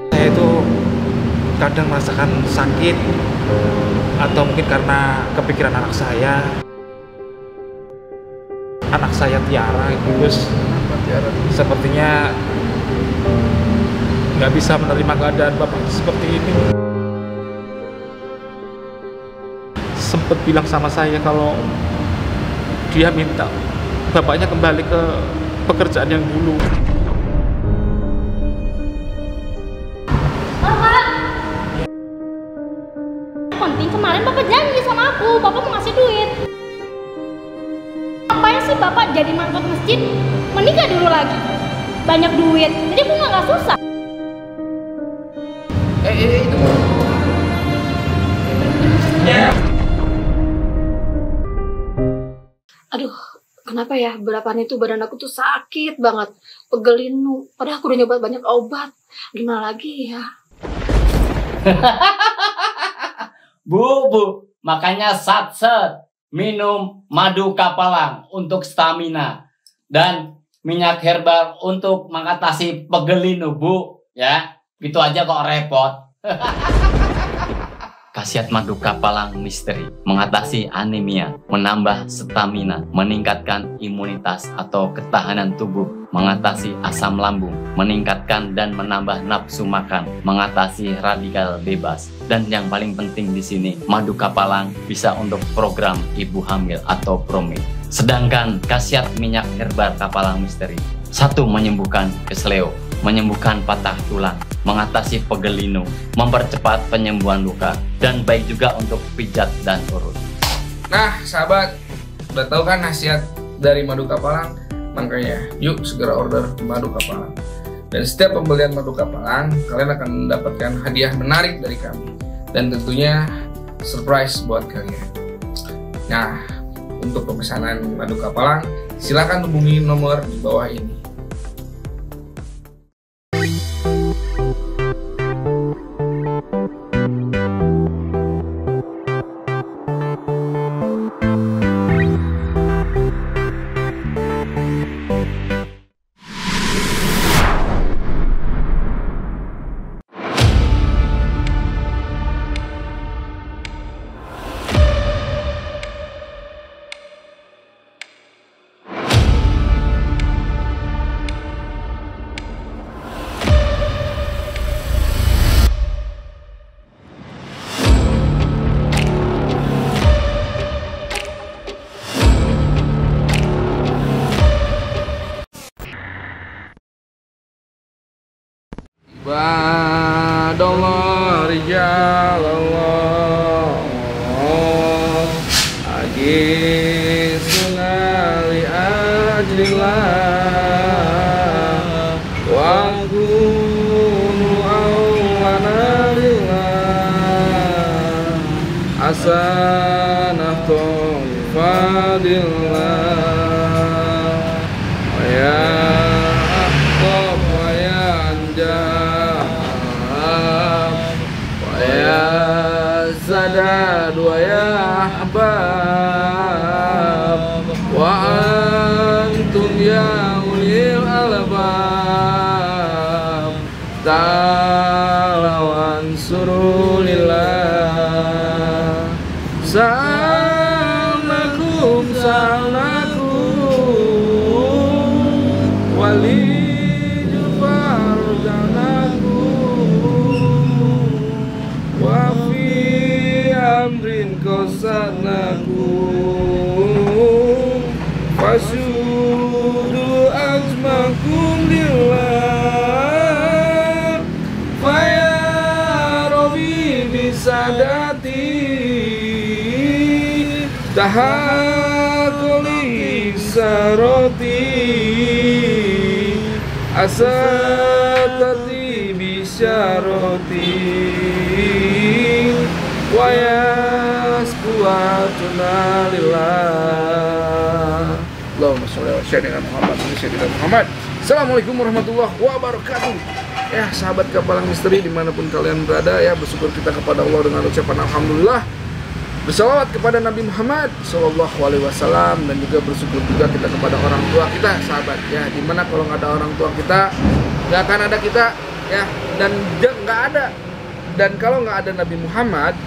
Saya itu kadang merasakan sakit, atau mungkin karena kepikiran anak saya. Anak saya Tiara itu Gus, sepertinya nggak bisa menerima keadaan bapak seperti ini. Sempet bilang sama saya kalau dia minta bapaknya kembali ke pekerjaan yang dulu. Bapak, penting kemarin bapak janji sama aku, bapak mau ngasih duit. Ngapain sih bapak jadi mangkot masjid? Menikah dulu lagi, banyak duit, jadi bunga nggak susah. Itu. Ya. Aduh, kenapa ya belakangan itu badan aku tuh sakit banget, pegelin. Padahal aku udah nyoba banyak obat. Gimana lagi ya? Bu, makanya satset minum madu kapalang untuk stamina dan minyak herbal untuk mengatasi pegelinu, Bu. Ya, gitu aja kok repot. Khasiat madu kapalang misteri mengatasi anemia, menambah stamina, meningkatkan imunitas atau ketahanan tubuh, mengatasi asam lambung, meningkatkan dan menambah nafsu makan, mengatasi radikal bebas, dan yang paling penting di sini, madu kapalang bisa untuk program ibu hamil atau promil. Sedangkan khasiat minyak herbal kapalang misteri, satu, menyembuhkan kesleo, menyembuhkan patah tulang, mengatasi pegelinu, mempercepat penyembuhan luka, dan baik juga untuk pijat dan urut. Nah, sahabat, udah tahu kan khasiat dari madu kapalang? Makanya, yuk segera order madu kapalang. Dan setiap pembelian madu kapalang, kalian akan mendapatkan hadiah menarik dari kami. Dan tentunya surprise buat kalian. Nah, untuk pemesanan madu kapalang, silakan hubungi nomor di bawah ini. Ibadallah rijalallah agisuna li ajlillah wa kunu awwana lillah asanah fadillah wa ya akhtab wa ya anjam wa ya zadad wa ya ahbab wa antum ya ulil albab ta'ala wansuru lillah sa'alakum wali amrin qasanakum fasudu azmakum lillah faya robi bisadati tahakuli saroti asatati bisyaroti wa yasbuatuna lillah. Allahumma sholli ala sayyidina Muhammad. Assalamualaikum warahmatullahi wabarakatuh. Ya sahabat Kapalang Misteri dimanapun kalian berada, ya bersyukur kita kepada Allah dengan ucapan alhamdulillah. bersalawat kepada Nabi Muhammad SAW, dan juga bersyukur juga kita kepada orang tua kita, sahabat ya. Dimana kalau nggak ada orang tua kita, nggak akan ada kita ya, dan nggak ada. Dan kalau nggak ada Nabi Muhammad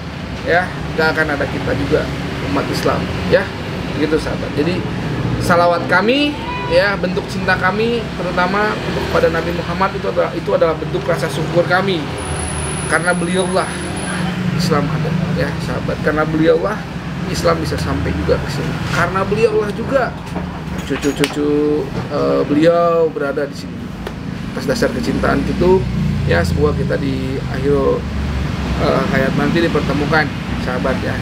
ya, nggak akan ada kita juga, umat Islam ya, gitu sahabat. Jadi salawat kami ya, bentuk cinta kami terutama untuk kepada Nabi Muhammad itu adalah bentuk rasa syukur kami, karena beliaulah Islam ada ya sahabat, karena beliaulah Islam bisa sampai juga ke sini, karena beliaulah juga cucu-cucu beliau berada di sini. Atas dasar kecintaan itu ya, semoga kita di akhir hayat nanti dipertemukan sahabat ya.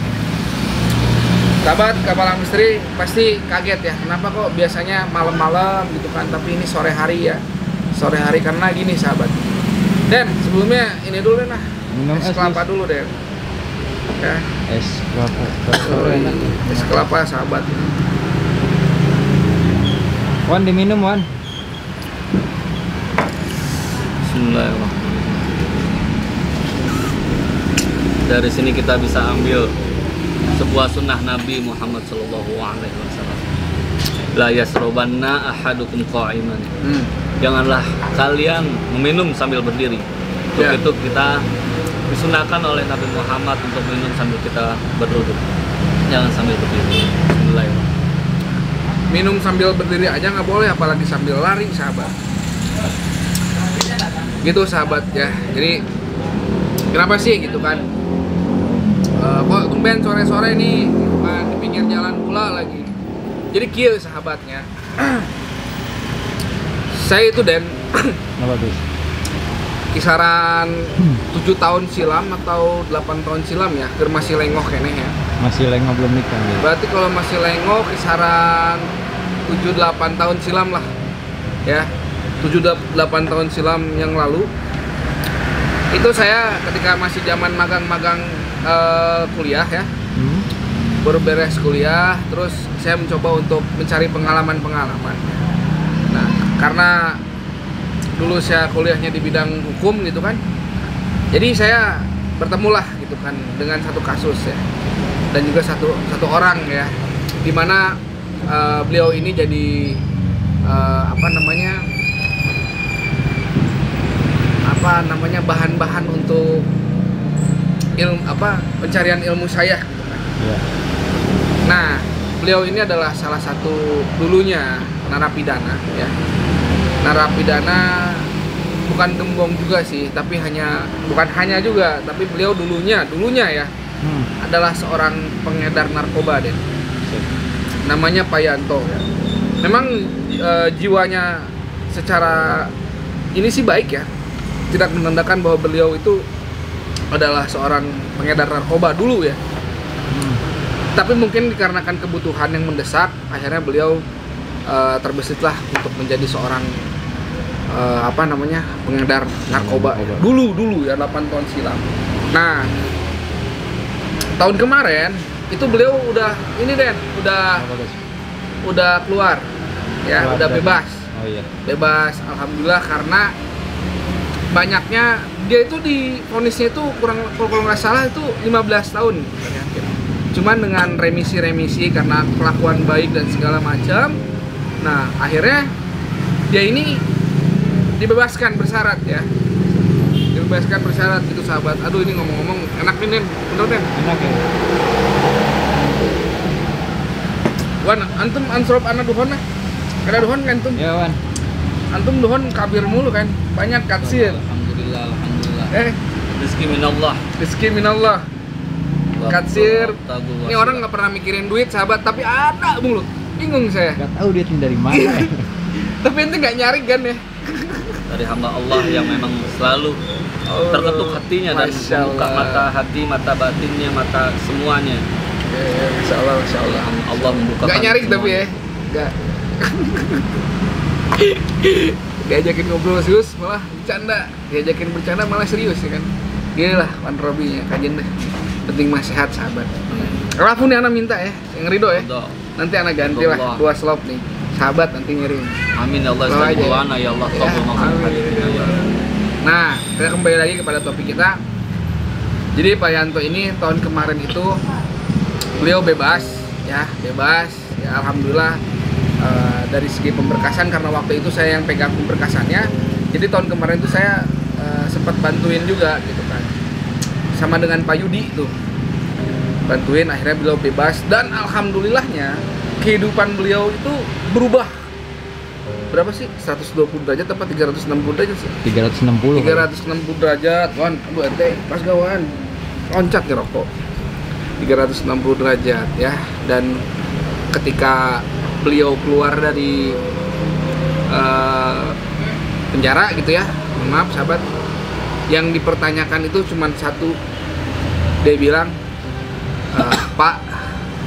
Sahabat Kapalang Misteri pasti kaget ya, kenapa kok biasanya malam-malam gitu kan, tapi ini sore hari ya, sore hari. Karena gini sahabat, Dan sebelumnya ini dulu nah, minum es kelapa dulu deh ya. Es kelapa Es kelapa sahabat. Wan, diminum Wan. Bismillahirrahmanirrahim. Dari sini kita bisa ambil sebuah sunnah Nabi Muhammad SAW. La yasrobanna ahadukum qa'iman. Janganlah kalian meminum sambil berdiri. Untuk itu kita disunahkan oleh Nabi Muhammad untuk minum sambil kita berduduk. Jangan sambil berdiri. Bismillahirrahmanirrahim. Minum sambil berdiri aja nggak boleh, apalagi sambil lari sahabat. Gitu sahabat ya. Jadi kenapa sih gitu kan? Kok tumben sore-sore nih kan di pinggir jalan pula lagi. Jadi kieu sahabatnya. Saya itu Dan Apa tuh? kisaran 7 tahun silam atau 8 tahun silam ya, keur masih lengok keneh ya. Masih lengah belum nikah ya? Berarti kalau masih lengok kisaran 7-8 tahun silam lah ya, 7-8 tahun silam yang lalu. Itu saya ketika masih zaman magang-magang kuliah ya, baru beres kuliah, terus saya mencoba untuk mencari pengalaman-pengalaman. Nah, karena dulu saya kuliahnya di bidang hukum gitu kan, jadi saya bertemulah gitu kan dengan satu kasus ya, dan juga satu orang ya, dimana beliau ini jadi bahan-bahan untuk pencarian ilmu saya gitu kan. Ya. Nah, beliau ini adalah salah satu dulunya narapidana ya. Narapidana bukan gembong juga sih, tapi bukan hanya juga, tapi beliau dulunya ya adalah seorang pengedar narkoba Den. Namanya Pak Yanto ya. Memang jiwanya secara ini sih baik ya. Tidak menandakan bahwa beliau itu adalah seorang pengedar narkoba dulu ya. Tapi mungkin dikarenakan kebutuhan yang mendesak, akhirnya beliau terbesitlah untuk menjadi seorang pengedar narkoba. Dulu ya 8 tahun silam. Nah, tahun kemarin itu beliau udah keluar ya, udah bebas. Oh iya. Bebas alhamdulillah, karena banyaknya dia itu di vonisnya itu kalau nggak salah itu 15 tahun. Cuman dengan remisi karena kelakuan baik dan segala macam. Nah, akhirnya dia ini dibebaskan bersyarat ya. Dibebaskan bersyarat gitu sahabat. Aduh, ini ngomong-ngomong enak nih Den, bener Den. Enak ya. Wan, antum ansrop anak duhon nah. Kada duhon kan antum? Ya Wan. Antum duhon kabir mulu kan. Banyak katsir. Alhamdulillah. Rizki Rezeki minallah. Katsir. Ini orang nggak pernah mikirin duit sahabat, tapi ada mulu. Bingung saya. Gak tahu duitnya dari mana ya. Tapi ente nggak nyari kan ya? dari hamba Allah yang memang selalu terketuk hatinya dan membuka mata hati, mata batinnya, mata semuanya. Masya Allah. Allah membuka. Gak nyari tapi ya, gak. Diajakin ngobrol serius malah bercanda, diajakin bercanda malah serius ya kan. Gini lah Wan Robi ya, kajian deh. Penting mah sehat sahabat. Kalau nih anak minta ya, yang ridho ya. Nanti anak ganti lah 2 slop nih. Sahabat nanti ngirim. Amin ya Allah, astagfirullahaladzim ya Allah, Nah, kita kembali lagi kepada topik kita. Jadi Pak Yanto ini tahun kemarin itu beliau bebas ya, alhamdulillah. Dari segi pemberkasan, karena waktu itu saya yang pegang pemberkasannya, jadi tahun kemarin itu saya sempat bantuin juga gitu kan, sama dengan Pak Yudi tuh, bantuin, akhirnya beliau bebas. Dan alhamdulillahnya kehidupan beliau itu berubah. Berapa sih? 120 derajat apa 360 derajat sih? 360. 360 derajat, kawan. Aduh ente, pas kawan. Loncat ya rokok. 360 derajat ya. Dan ketika beliau keluar dari penjara gitu ya, maaf sahabat, yang dipertanyakan itu cuma satu. Dia bilang, Pak,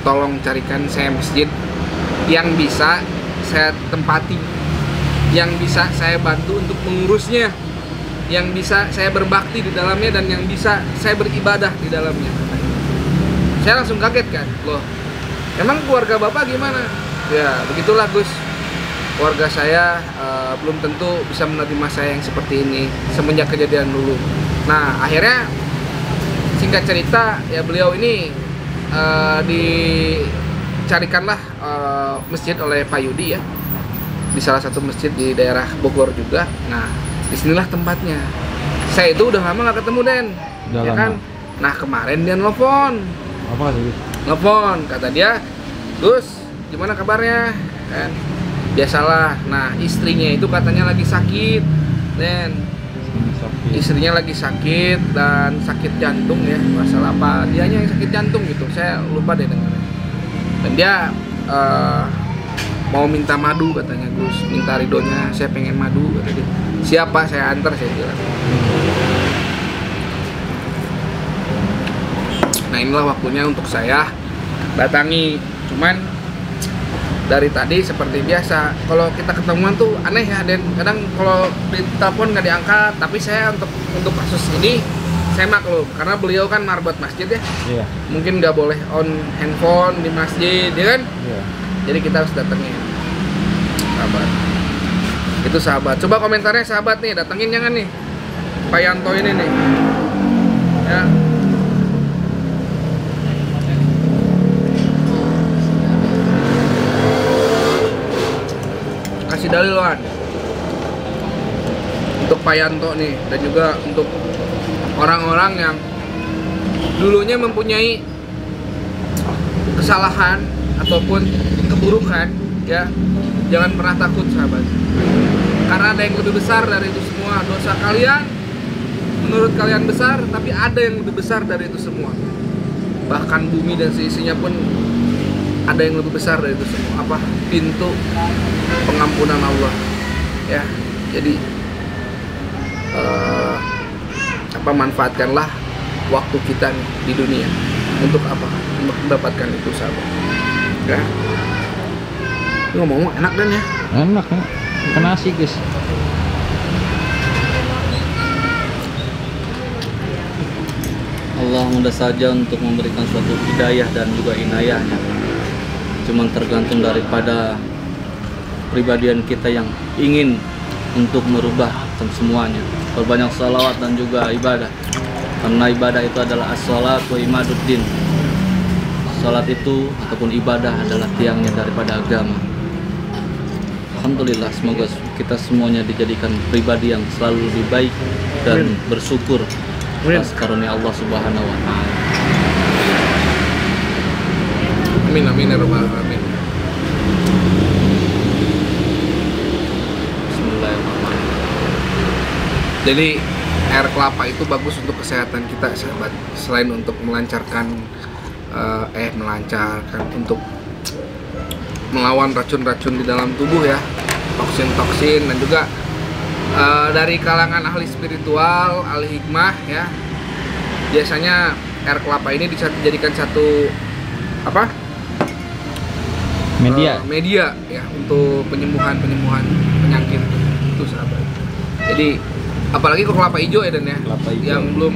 tolong carikan saya masjid yang bisa saya tempati, yang bisa saya bantu untuk mengurusnya, yang bisa saya berbakti di dalamnya, dan yang bisa saya beribadah di dalamnya. Saya langsung kaget kan, loh, emang keluarga Bapak gimana? Ya, begitulah Gus. Keluarga saya belum tentu bisa menerima saya yang seperti ini semenjak kejadian dulu. Nah, akhirnya singkat cerita ya, beliau ini dicarikanlah masjid oleh Pak Yudi ya, di salah satu masjid di daerah Bogor juga. Nah, disinilah tempatnya. Saya itu udah lama nggak ketemu Den, ya kan? Nah, kemarin dia nelfon. Apa sih? Nelfon, kata dia, Gus, gimana kabarnya? Kan biasalah. Nah, istrinya itu katanya lagi sakit, Den. Istrinya lagi sakit dan sakit jantung ya, masalah apa? Dianya yang sakit jantung gitu, saya lupa deh dengarnya. Dan dia mau minta madu katanya, Gus, minta ridonya, saya pengen madu kata dia. Siapa? Saya antar, saya bilang. Nah, inilah waktunya untuk saya datangi. Cuman dari tadi seperti biasa, kalau kita ketemuan tuh aneh ya, Dan. Kadang kalau di telepon nggak diangkat, tapi saya untuk kasus ini saya maklum, karena beliau kan marbot masjid ya. Iya. Mungkin nggak boleh on handphone di masjid, ya kan? Iya. Jadi kita harus datengin. Sahabat. Itu sahabat. Coba komentarnya sahabat nih, datengin jangan nih Pak Yanto ini nih. Ya. Kasih dalil Wan untuk Pak Yanto nih, dan juga untuk orang-orang yang dulunya mempunyai kesalahan ataupun keburukan ya. Jangan pernah takut sahabat, karena ada yang lebih besar dari itu semua. Dosa kalian menurut kalian besar, tapi ada yang lebih besar dari itu semua. Bahkan bumi dan seisinya pun ada yang lebih besar dari itu semua. Apa? Pintu pengampunan Allah ya. Jadi manfaatkanlah waktu kita nih di dunia untuk apa? Untuk mendapatkan itu sahabat ya. Ini ngomong enak Dan ya. Enak ya. Makan nasi guys. Allah mudah saja untuk memberikan suatu hidayah dan juga inayahnya. Cuman tergantung daripada pribadian kita yang ingin untuk merubah semuanya. Perbanyak salawat dan juga ibadah, karena ibadah itu adalah as-salat wa imaduddin. Salat itu ataupun ibadah adalah tiangnya daripada agama. Alhamdulillah, semoga kita semuanya dijadikan pribadi yang selalu lebih baik dan bersyukur atas karunia Allah Subhanahu wa Ta'ala. Amin amin ya rabbal alamin. Bismillahirrahmanirrahim. Jadi air kelapa itu bagus untuk kesehatan kita sahabat. Selain untuk melancarkan untuk melawan racun-racun di dalam tubuh ya, toksin-toksin, dan juga dari kalangan ahli spiritual, ahli hikmah ya, biasanya air kelapa ini bisa dijadikan satu apa? Media ya untuk penyembuhan penyakit itu sahabat. Jadi apalagi kok kelapa hijau ya Dan ya, yang belum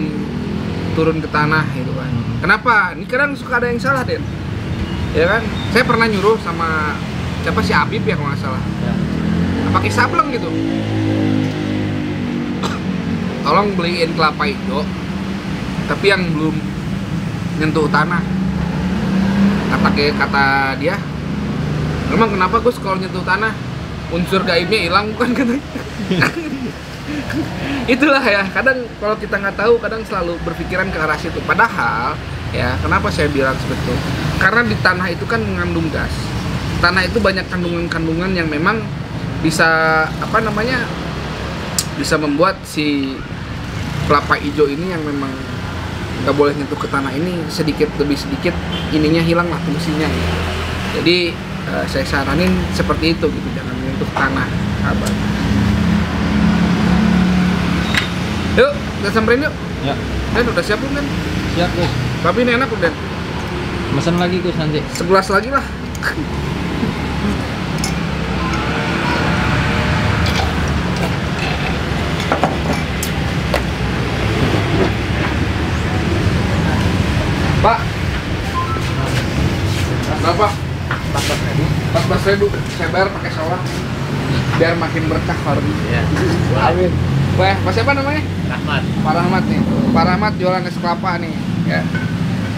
turun ke tanah gitu kan. Kenapa? Ini kadang suka ada yang salah Den, ya kan? Saya pernah nyuruh sama siapa, si Habib ya kalau nggak salah ya, pakai sableng gitu, tolong beliin kelapa hijau tapi yang belum nyentuh tanah. kata dia, emang kenapa Gus kalau nyentuh tanah unsur gaibnya hilang kan katanya. Itulah ya, kadang kalau kita nggak tahu kadang selalu berpikiran ke arah situ. Padahal ya, kenapa saya bilang seperti itu? Karena di tanah itu kan mengandung gas. Tanah itu banyak kandungan-kandungan yang memang bisa bisa membuat si kelapa hijau ini yang memang nggak boleh nyentuh ke tanah ini sedikit demi sedikit ininya hilang lah fungsinya. Jadi saya saranin seperti itu gitu, jangan menyentuh tanah, sahabat. Yuk, kita samperin yuk. Ya. Dan udah siap belum kan? Siap Gus. Tapi ini enak udah. Pesan lagi Gus nanti. 11 lagi lah. Pak. Berapa? 14.000. Saya bayar pakai solar. Biar makin berkah warung. Ya. Amin. Wah, Pak siapa namanya? Rahmat. Pak Rahmat nih. Pak Rahmat jualan es kelapa nih, ya.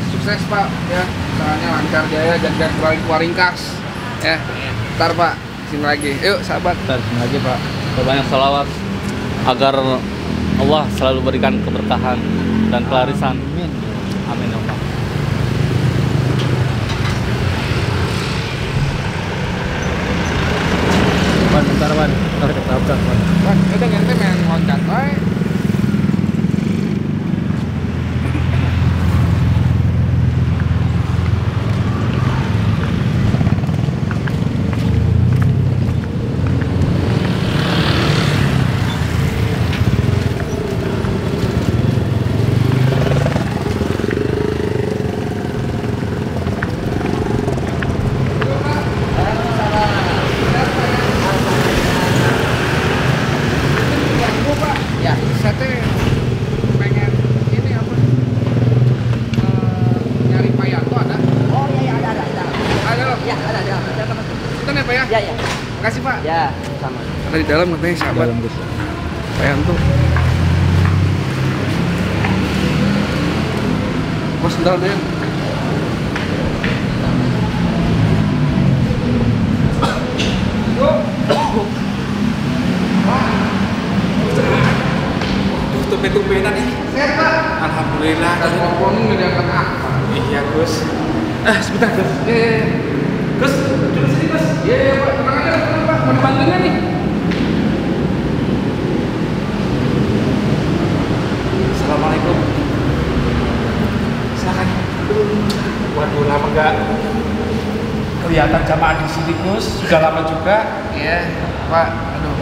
Sukses Pak, ya. Usahanya lancar jaya, jangan keluarin kas. Ya. Ntar Pak, sini lagi. Yuk, sahabat. Dan sini lagi Pak, banyak salawat agar Allah selalu berikan keberkahan dan kelarisan. Amin. Amin ya Allah. Wan, bentar Wan. Bentar ketabrak Wan. Bang, udah ganti main loncat, woy. Saya teh pengen ini apa? Nyari Payanto ada? Oh iya ada. Ada loh. Ya ada. Itu nih Pak ya? Ya. Makasih Pak. Ya, sama. Ada di dalam katanya sahabat. Dalam Gus. Payanto. Bos sendal deh. Tumben-tumbenan nih. Sehat Pak. Alhamdulillah. Dari ngomongin nggak diangkat apa? Iya Gus. Sebentar Gus. Gus, duduk sini Gus. Iya Pak, tenang aja, tenang Pak. Mau dibantunya nih. Assalamualaikum. Silakan. Waduh, lama nggak kelihatan jamaah di sini Gus. Sudah lama juga. Iya, Pak. Aduh.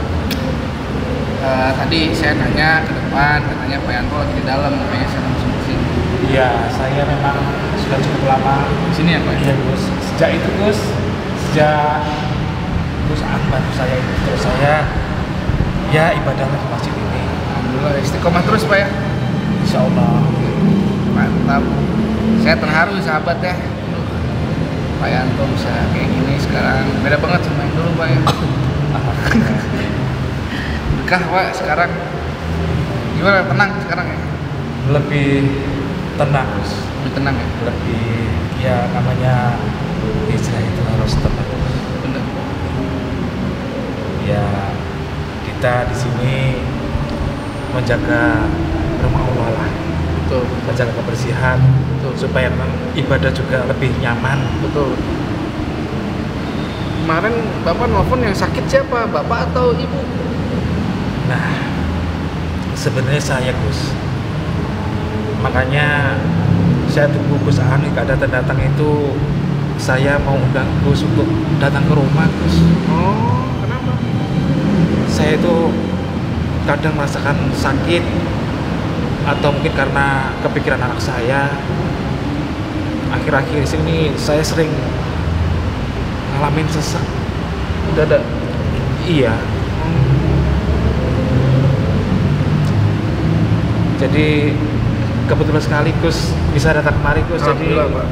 Tadi saya nanya ke depan, katanya Pak Yanto lagi di dalam, makanya saya langsung ke sini. Iya, saya memang sudah cukup lama Di sini ya Pak? Iya Gus. Sejak itu Gus, sejak Gus bantu saya itu, terus saya ya ibadahnya di masjid ini. Alhamdulillah, istiqomah terus Pak ya. Insya Allah. Mantap. Saya terharu sahabat ya. Aduh, Pak Yanto bisa kayak gini sekarang. Beda banget sama yang dulu Pak ya. Bekah Pak sekarang. Gimana, tenang sekarang ya? Lebih tenang Gus. Lebih tenang ya? Lebih ya namanya hijrah itu harus tenang. Bener. Ya kita di sini menjaga rumah Allah lah, Betul. menjaga kebersihan, Betul. supaya memang ibadah juga lebih nyaman. Betul. Kemarin Bapak nelfon yang sakit siapa? Bapak atau Ibu? Nah, sebenarnya saya Gus. Makanya saya tunggu Gus Ani gak datang itu, saya mau undang Gus untuk datang ke rumah Gus. Oh, kenapa? Saya itu kadang merasakan sakit, atau mungkin karena kepikiran anak saya. Akhir-akhir sini saya sering ngalamin sesak. Udah ada. Iya. Jadi kebetulan sekali Gus bisa datang kemari Gus. Jadi Alhamdulillah, Pak.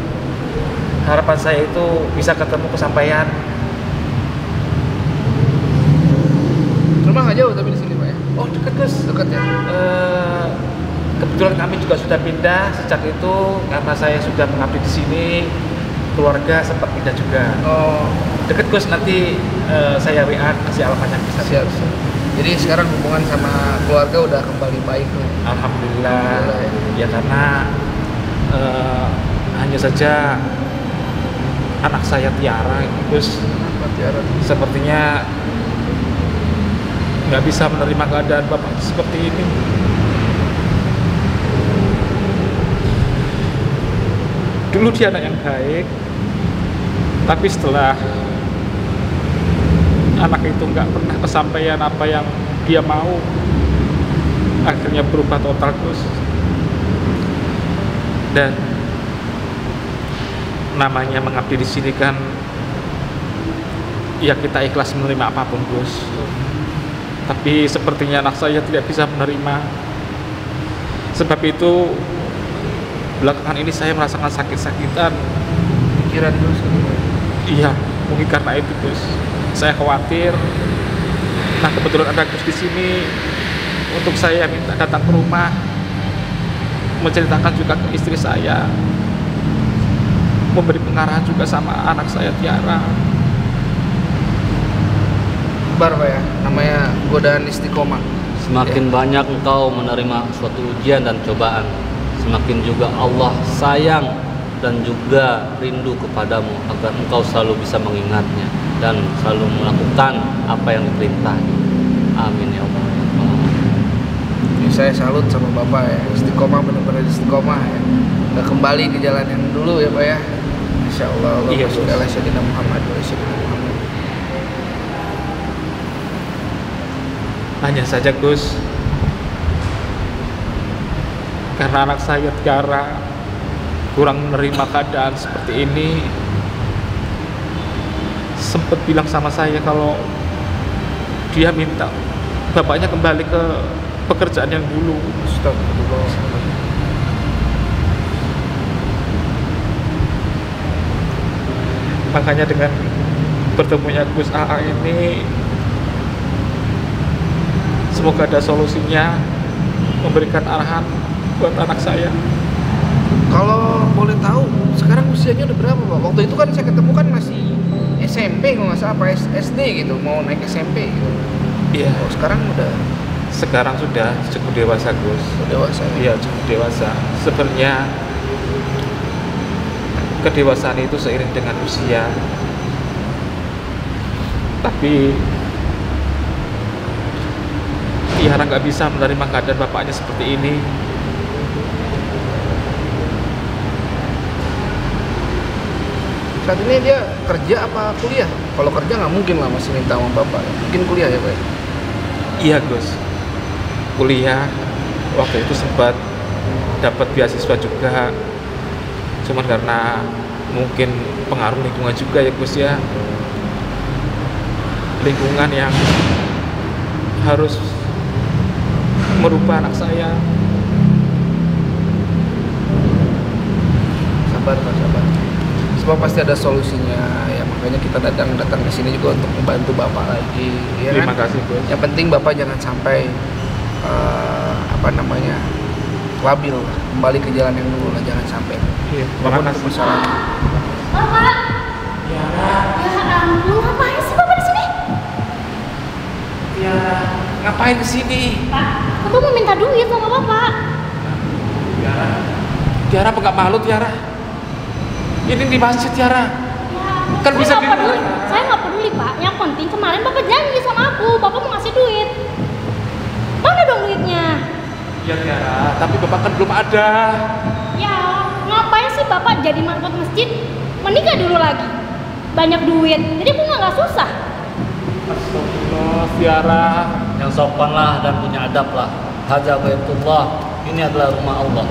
harapan saya itu bisa ketemu kesampaian. Rumah nggak jauh tapi di sini Pak ya. Oh dekat Gus. Dekat ya. Kebetulan kami juga sudah pindah sejak itu karena saya sudah mengabdi di sini. keluarga sempat pindah juga. Oh, Deket Gus, nanti saya WA kasih alamatnya bisa. siap. Jadi sekarang hubungan sama keluarga udah kembali baik nih. Alhamdulillah. Alhamdulillah. Ya karena hanya saja anak saya Tiara Gus sepertinya nggak bisa menerima keadaan bapak seperti ini. Dulu dia anak yang baik, tapi setelah anak itu nggak pernah kesampaian apa yang dia mau, akhirnya berubah total Gus. Dan namanya mengabdi di sini kan, ya kita ikhlas menerima apapun Gus. Tapi sepertinya anak saya tidak bisa menerima. Sebab itu belakangan ini saya merasakan sakit-sakitan. Pikiran terus gitu. Iya, mungkin karena itu Gus. Saya khawatir. Nah kebetulan ada Gus di sini, untuk saya minta datang ke rumah, menceritakan juga ke istri saya, memberi pengarahan juga sama anak saya Tiara. Bar Pak ya, namanya godaan istiqomah. Semakin banyak engkau menerima suatu ujian dan cobaan, semakin juga Allah sayang dan juga rindu kepadamu agar engkau selalu bisa mengingatnya dan selalu melakukan apa yang diperintahnya. Amin ya Allah. Ya, saya salut sama Bapak ya, istiqomah, benar-benar istiqomah ya. Udah kembali ke jalan yang dulu ya Pak ya. Insya Allah. Iya, Allahumma sholli ala sayyidina Muhammad wa ala sayyidina Muhammad. Hanya saja Gus, karena anak saya Tiara kurang menerima keadaan seperti ini, sempat bilang sama saya kalau dia minta bapaknya kembali ke pekerjaan yang dulu. Astagfirullah. Makanya dengan bertemunya Gus AA ini, semoga ada solusinya, memberikan arahan buat anak saya. Kalau boleh tahu, sekarang usianya udah berapa Pak? Waktu itu kan saya ketemu kan masih SMP kalau nggak salah, apa SD gitu, mau naik SMP gitu. Iya. Oh, sekarang sudah cukup dewasa Gus. dewasa. Iya, cukup dewasa. Sebenarnya kedewasaan itu seiring dengan usia. Tapi Tiara nggak bisa menerima keadaan bapaknya seperti ini. Saat ini dia kerja apa kuliah? Kalau kerja nggak mungkin lah masih minta sama Bapak. Mungkin kuliah ya Pak? Iya Gus, kuliah. Waktu itu sempat dapat beasiswa juga, cuman karena mungkin pengaruh lingkungan juga ya Gus ya, lingkungan yang harus merubah anak saya. Sabar Pak, sabar. Semua pasti ada solusinya ya, makanya kita datang ke sini juga untuk membantu Bapak lagi ya. Terima kan? kasih Gus. Yang penting Bapak jangan sampai labil lah. Kembali ke jalan yang dulu lah, jangan sampai. Iya, terima Apapun kasih. permasalahannya. Bapak, Tiara, ya ampun, ngapain sih Bapak di sini? Tiara, ngapain kesini? Pak, aku mau minta duit sama Bapak. Tiara, Tiara apa nggak malu Tiara? Ini di masjid Tiara. Ya, Kan bisa saya nggak di- peduli. Saya nggak peduli Pak. Yang penting kemarin Bapak janji sama aku, Bapak mau ngasih duit. Mana dong duitnya? Ya Tiara, tapi bapak kan belum ada. Ya, ngapain sih Bapak jadi marbot masjid? Menikah dulu lagi. Banyak duit, jadi aku nggak susah. Astagfirullah, Tiara. Yang sopanlah dan punya adab lah. Hadza baitullah. Ini adalah rumah Allah.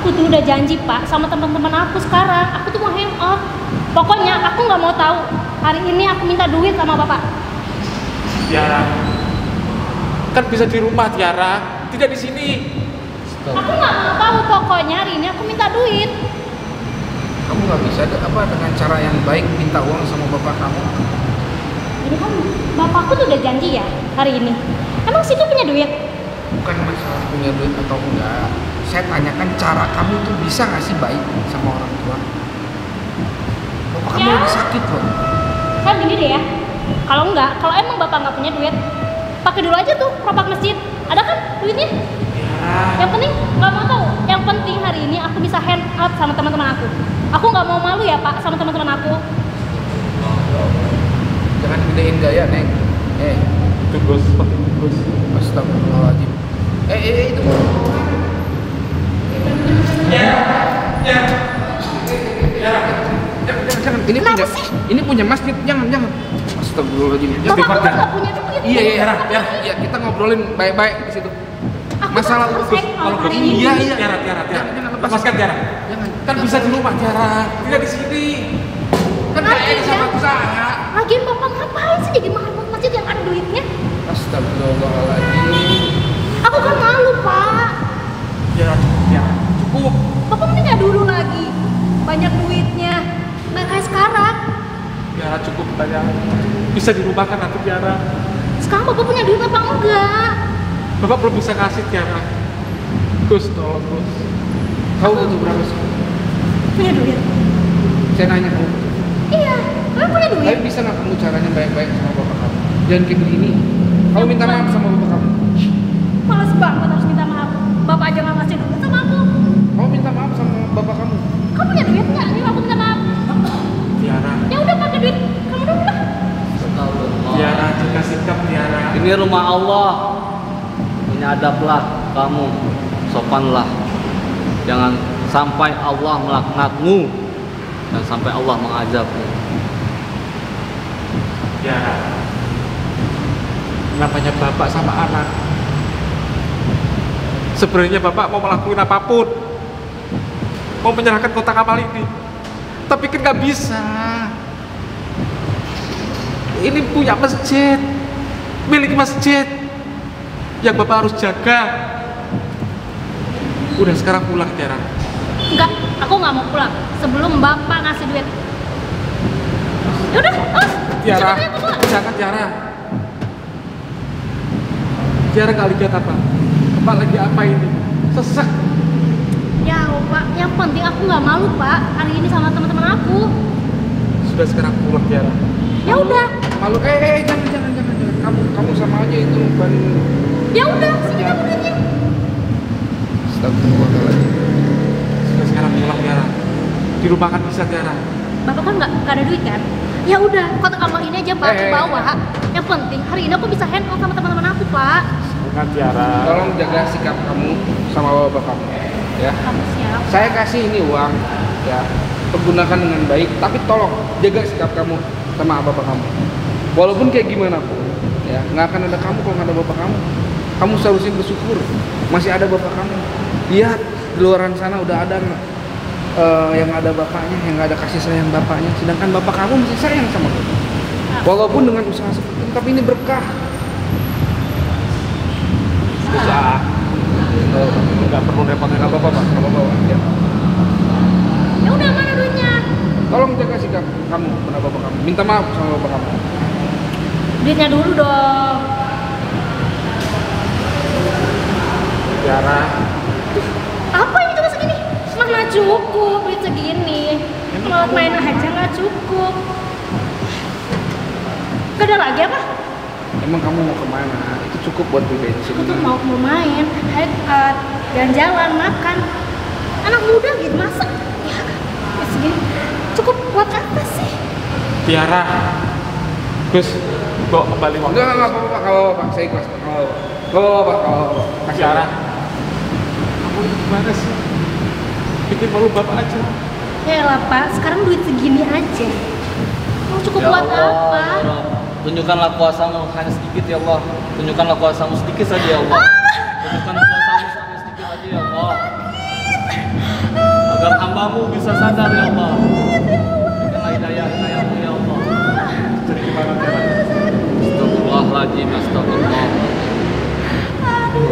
Aku tuh udah janji Pak sama teman-teman aku sekarang. Aku tuh mau hangout. Pokoknya aku nggak mau tahu. Hari ini aku minta duit sama Bapak. Tiara, kan bisa di rumah Tiara, tidak di sini. Aku nggak mau tahu. Pokoknya hari ini aku minta duit. Kamu nggak bisa dengan cara yang baik minta uang sama Bapak kamu? Ini kan bapakku tuh udah janji ya hari ini. Emang situ punya duit? Bukan masalah punya duit atau enggak. Saya tanyakan cara kamu tuh bisa nggak sih baik sama orang tua? Bapak kamu lagi sakit loh. Kan gini deh ya, kalau emang bapak nggak punya duit, pakai dulu aja tuh propak masjid. Ada kan duitnya? Yang penting nggak mau tahu. Yang penting hari ini aku bisa hand out sama teman-teman aku. Aku nggak mau malu ya pak sama teman-teman aku. Jangan gedein gaya, Neng. Itu Gus, Gus. Astagfirullahaladzim. Itu. Jangan. Ini punya masjid. Jangan. Astagfirullahaladzim. Bapak aku tuh nggak punya duit. Iya, kita ngobrolin baik-baik di situ. Aku Masalah tuh Gus. hand out hari ini. Iya. Tiara. Jangan Lepaskan Tiara. Jangan. Kan bisa di rumah Tiara, tidak di sini. Kan gak ini sama saya. Lagian bapak ngapain sih jadi mahal masjid yang ada duitnya? Astagfirullahaladzim. Aku kan malu pak. Tiara, cukup. Bapak mending nggak dulu lagi. Banyak duitnya. Nggak kayak sekarang. Tiara cukup Tiara. Bisa dirubahkan nanti Tiara. Sekarang bapak punya duit apa enggak? Bapak belum bisa kasih Tiara. Gus, tolong Gus. Kau butuh berapa sih? Punya duit? Saya nanya kamu. Iya, bapak punya duit. Tapi bisa nggak kamu caranya baik-baik sama bapak kamu? Jangan kayak begini. Kamu minta maaf sama bapak kamu. Males banget harus minta maaf. Bapak aja nggak ngasih duit sama aku. Kamu minta maaf sama bapak kamu. Kamu punya duit nggak? Ini aku minta maaf. Tiara. Ya udah pakai duit. Kamu dulu lah. Tiara, jaga sikap Tiara. Ini rumah Allah. Menyadaplah kamu, sopanlah. Jangan sampai Allah melaknatmu dan sampai Allah mengazabmu. Tiara. Namanya bapak sama anak. Sebenarnya bapak mau melakukan apapun, mau menyerahkan kotak amal ini, tapi kan nggak bisa. Ini punya masjid, milik masjid, yang bapak harus jaga. Udah sekarang pulang Tiara. Enggak, aku nggak mau pulang sebelum bapak ngasih duit. Yaudah, Tiara, jangan Tiara. Tiara nggak lihat apa? Bapak lagi apa ini? Sesek. Ya pak, yang penting aku nggak malu pak hari ini sama teman-teman aku. Sudah sekarang pulang Tiara. Ya udah, Malu, jangan. Kamu sama aja itu bukan. ya udah, sini kamu duitnya. Astagfirullahaladzim. Sudah sekarang pulang Tiara. Di rumah kan bisa Tiara. Bapak kan nggak ada duit kan? Ya udah, kotak amal ini aja pak aku bawa. Yang penting hari ini aku bisa hand out sama teman-teman aku pak. Bukan Tiara. Tolong jaga sikap kamu sama bapak kamu, ya. Kamu siap? Saya kasih ini uang, ya. Pergunakan dengan baik, tapi tolong jaga sikap kamu sama bapak kamu. Walaupun kayak gimana pun, ya, nggak akan ada kamu kalau nggak ada bapak kamu. Kamu seharusnya bersyukur masih ada bapak kamu. Lihat di luaran sana udah ada yang ada bapaknya, yang nggak ada kasih sayang bapaknya. Sedangkan bapak kamu masih sayang sama kamu. Walaupun dengan usaha seperti ini, tapi ini berkah. Bisa. Nggak perlu repot-repot. Nggak apa-apa, Pak. Nggak apa-apa, ya. Ya udah, mana duitnya? Tolong jaga sikap kamu pada bapak kamu. Minta maaf sama bapak kamu. Duitnya dulu dong. Tiara. Apa ini cuma segini? Mana cukup duit segini? Mau main aja nggak cukup. Gak ada lagi apa? Emang kamu mau kemana? Itu cukup buat beli bensin. Aku tuh mau main, hangout, jalan-jalan, makan. Anak muda gitu masa? Ya, duit segini cukup buat apa sih? Tiara. Gus, bawa kembali uang. Enggak apa-apa, Pak. Nggak apa-apa, Pak. Saya ikhlas, Pak. Nggak apa-apa, Pak. Kasih Tiara. Kamu gimana sih? Bikin malu bapak aja. Ya lah pak, sekarang duit segini aja. Mau cukup Ya buat Allah, apa? ya Rabb. Tunjukkanlah kuasamu hanya sedikit ya Allah. Tunjukkanlah kuasamu sedikit saja ya Allah. Tunjukkanlah kuasamu hanya sedikit saja ya Allah. Agar hambamu bisa sadar ya Allah. Berikanlah hidayahmu ya Allah. Jadi gimana Tiara? Astagfirullahaladzim, astagfirullah.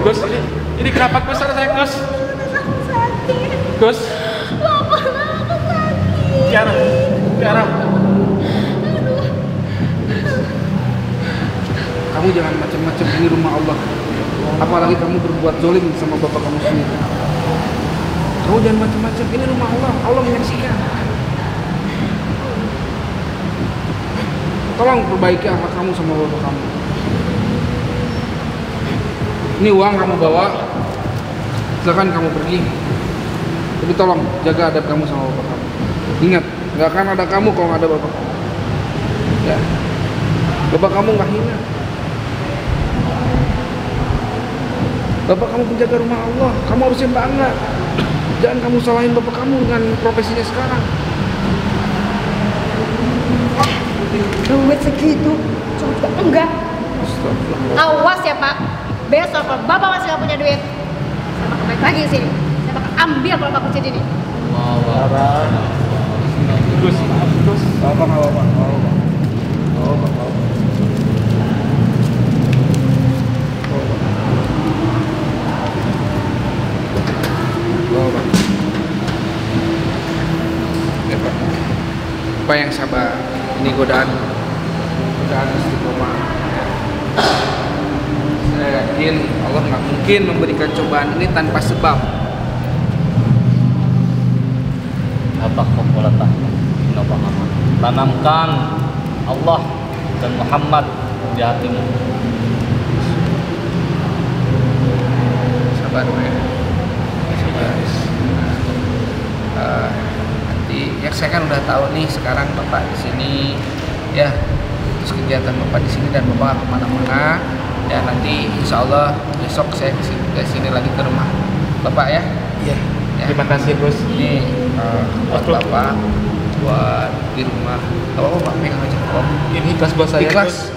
Gus, ini kenapa Gus ada saya Gus? Aku sakit. Gus, Bapak aku sakit. Tiara. Kamu jangan macam-macam, ini rumah Allah. Apalagi kamu berbuat zolim sama bapak kamu sendiri. Kamu jangan macam-macam, ini rumah Allah. Allah menyaksikan. tolong perbaiki akhlak kamu sama bapak kamu. Ini uang kamu bawa, silakan kamu pergi. Tapi tolong jaga adab kamu sama bapak kamu. Ingat, nggak akan ada kamu kalau nggak ada bapak kamu. Ya, bapak kamu nggak hina. Bapak kamu penjaga rumah Allah, kamu harusnya bangga. Jangan kamu salahin bapak kamu dengan profesinya sekarang. Duit segitu, coba enggak. Awas ya Pak, besok kalau Bapak masih nggak punya duit, saya bakal balik lagi ke sini. Saya bakal ambil kelapa kucing ini. Gus, maaf Gus. Bapak. Pak yang sabar, ini godaan istiqomah. Saya yakin Allah nggak mungkin memberikan cobaan ini tanpa sebab. Tanamkan Allah dan Muhammad di hatimu. Sabar ya. Sabar. Nanti ya saya kan udah tahu nih sekarang Bapak di sini ya, terus kegiatan Bapak di sini dan Bapak kemana-mana ya, nanti Insya Allah besok saya ke sini lagi ke rumah Bapak ya. Iya. Ya. Terima kasih Gus. Ini buat Bapak, buat di rumah. Kalau Bapak pegang aja. Oh, Ini ikhlas buat saya. ikhlas.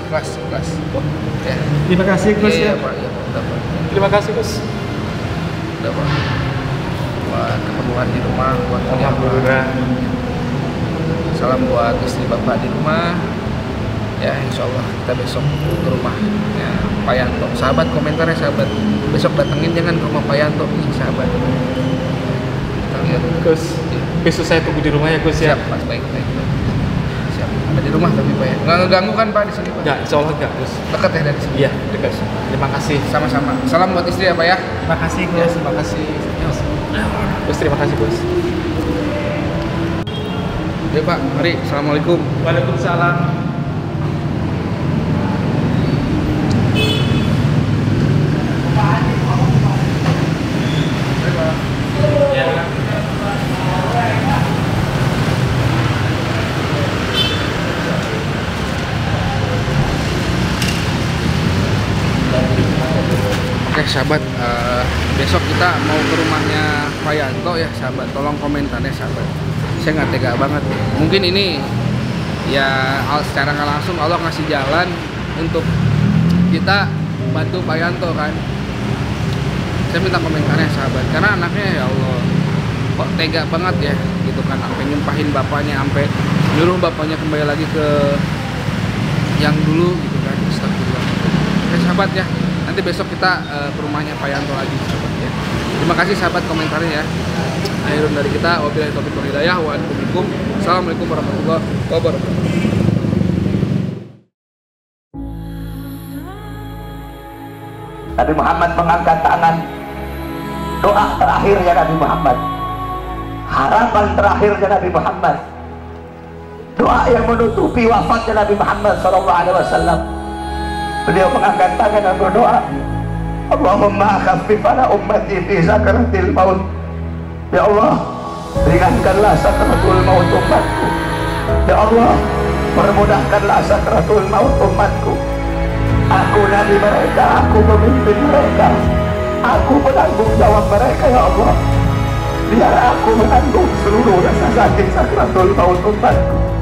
Ya. Terima kasih Gus Iya, ya. Pak. Ya, udah, Pak. Terima kasih Gus. Udah, Pak. Buat keperluan di rumah, buat kuliah. Alhamdulillah. Salam buat istri Bapak di rumah. Ya, Insya Allah kita besok ke rumah ya, Pak Yanto. Sahabat komentarnya sahabat, besok datengin jangan ke rumah Pak Yanto nih sahabat. Kita lihat. Gus, besok saya tunggu di rumah ya Gus ya. Siap, Pak. Baik. Siap. Ada di rumah tapi Pak ya. Nggak ngeganggu kan Pak di sini Pak? Enggak, insya Allah enggak Gus. Dekat ya dari sini. Iya, dekat. Terima kasih. Sama-sama. Salam buat istri ya Pak ya. Terima kasih Ya, Gus. terima kasih. Gus, terima kasih Gus. Ya Pak, mari. Assalamualaikum. Waalaikumsalam. Oke sahabat, besok kita mau ke rumahnya Pak Yanto ya sahabat. Tolong komentarnya sahabat. Saya nggak tega banget. Mungkin ini ya secara nggak langsung Allah ngasih jalan untuk kita bantu Pak Yanto kan. Saya minta komentarnya sahabat. Karena anaknya ya Allah kok tega banget ya gitu kan. Sampai nyumpahin bapaknya, sampai nyuruh bapaknya kembali lagi ke yang dulu gitu kan. Astagfirullah. Oke sahabat ya. Nanti besok kita ke rumahnya Pak Yanto lagi sahabat ya. Terima kasih sahabat komentarnya ya. Akhirun dari kita, wabillahi taufiq wal hidayah. Waalaikumsalam. Assalamualaikum warahmatullahi wabarakatuh. Nabi Muhammad mengangkat tangan. Doa terakhirnya Nabi Muhammad, harapan terakhirnya Nabi Muhammad, doa yang menutupi wafatnya Nabi Muhammad SAW. Beliau mengangkat tangan dan berdoa, Allahumma khaffif ala ummati fi sakaratil maut. Ya Allah, ringankanlah sakaratul maut umatku. Ya Allah, permudahkanlah sakaratul maut umatku. Aku nabi mereka, aku pemimpin mereka, aku penanggung jawab mereka ya Allah. Biar aku menanggung seluruh rasa sakit sakaratul maut umatku.